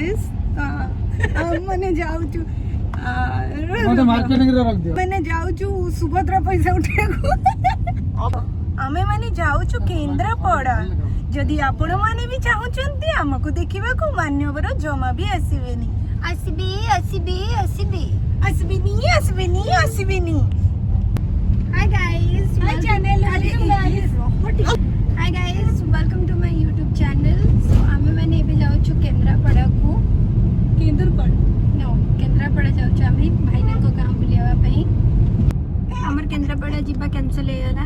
guys मैंने जाऊचु marketing रे रख दियो मैंने जाऊचु सुभद्रा पैसा उठेको आमे माने जाऊचु केंद्रापड़ा जदि आपण माने भी चाहुचंती हमको देखिबा को मान्यवर जमा भी आसीबेनी आसीबेनी hi guys my channel hi guys welcome to my YouTube channel so आमे माने भी जाऊचु केंद्रापड़ा को केंद्रापड़ा जाऊचु आमे भाईना को गांव बुलियावा पई हमर केंद्रापड़ा जीवा कैंसिल हे गला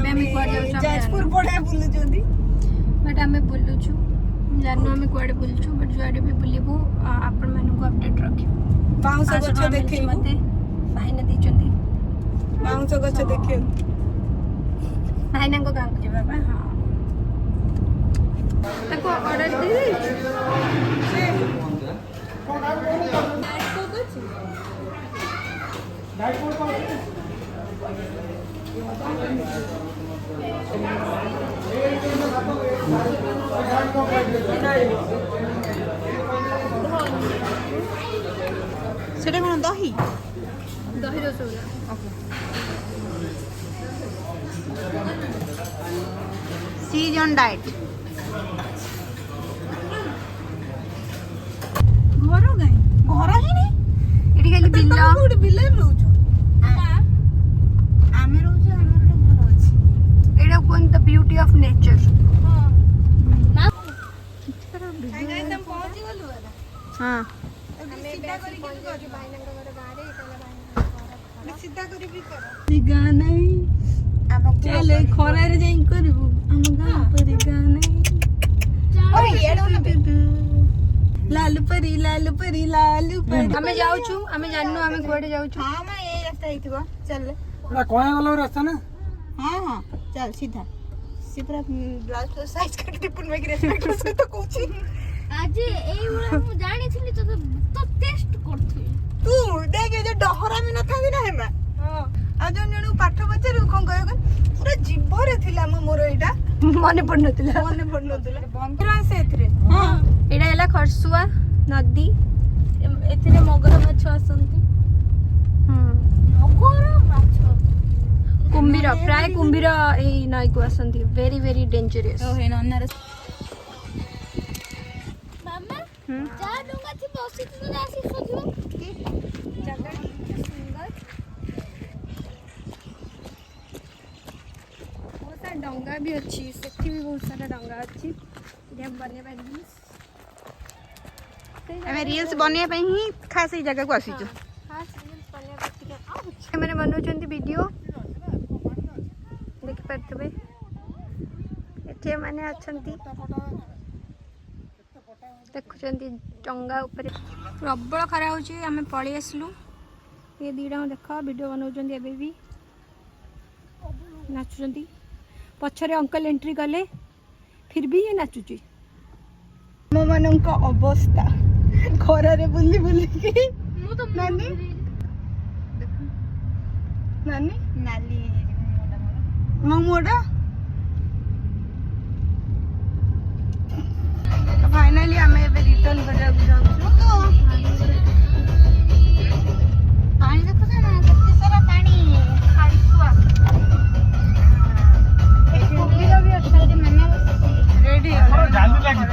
मैं मी कोड जाऊचु जाजपुर पड़े बुलु जोदी बट आमे बुलु छु जाननो आमे कोड बुलु छु बट जुआडे भी बुलिबो आपण मानु को अपडेट रखियो बाउंस गछ देखै मते भाईना दिचंदी बाउंस गछ देखियो भाईना को गांव जेबा बा हां ताको ऑर्डर दे से सेटा कोन दही रसगुल्ला सी ऑन डाइट घर गाई घर ही नहीं एठी खाली बिल्ला कोड बिल्ला रहउछ आमे रहउछ हमर घर अछि एडा कोन द ब्यूटी ऑफ नेचर हां गाइस हम पहुंच गेलु हां सीधा करी के कर भाईना के घर बाहर एकाला भाईना सीधा करी भी कर गाना हम चले खरा रे जाई करबो हम गाना पर गाना अरे येडो लालू परी हमें जाऊ छु हमें जाननो हमें कोडे जाऊ छु हां मैं ए रास्ता हितबो चल एला कोया वाला रास्ता ना हां चल सीधा सिपरा ब्लाउज तो साइज काट दे पुन में रेस्पेक्ट से तो कोची आज एई उला मु जानि छिली तो टेस्ट करथि तू देख जे डहरा में न थाबी ना हेमा हां आ जन जन पाठ बचरू कोन गयो पूरा जीभरे थिला मोर एटा मने पडनतिला बंकरा से एथरे हां एडा एला खरसुआ नदी एथिरे मगर माछ आसंती मगर माछ कुंभीर प्राय कुंभीर ए नई को आसंती वेरी वेरी डेंजरस ओ हे नन्नार मामा जा डोंगा थी बसी तू आसी खोजो जगह सुंदर बहुत सारा डंगा भी अच्छी सेठी भी बहुत सारा डंगा अच्छी ये बने बनी हमें रील्स बनिया पे ही खास ही जगह को आसी जो खास रील्स बनिया पे के मैंने बनौछंती वीडियो देख परथबे एठे माने अछंती देखुचंती डंगा ऊपर प्रबल खरा होची हमें पळी आसलु ये दीडा देखा वीडियो बनौछंती एबे भी नाचुचंती पछरे अंकल एंट्री कले फिर भी ये नाचुची मो मानन का अवस्था घर रे बुल्ली बुल्ली के मु तो नानी नानी नाली मोड़ा फाइनली हमें एबे रिटर्न करा जाऊ पानी देखो ना कितने सारा पानी खाइसुआ कुंभीर भी अच्छा मम्मा रेडी जालू लागी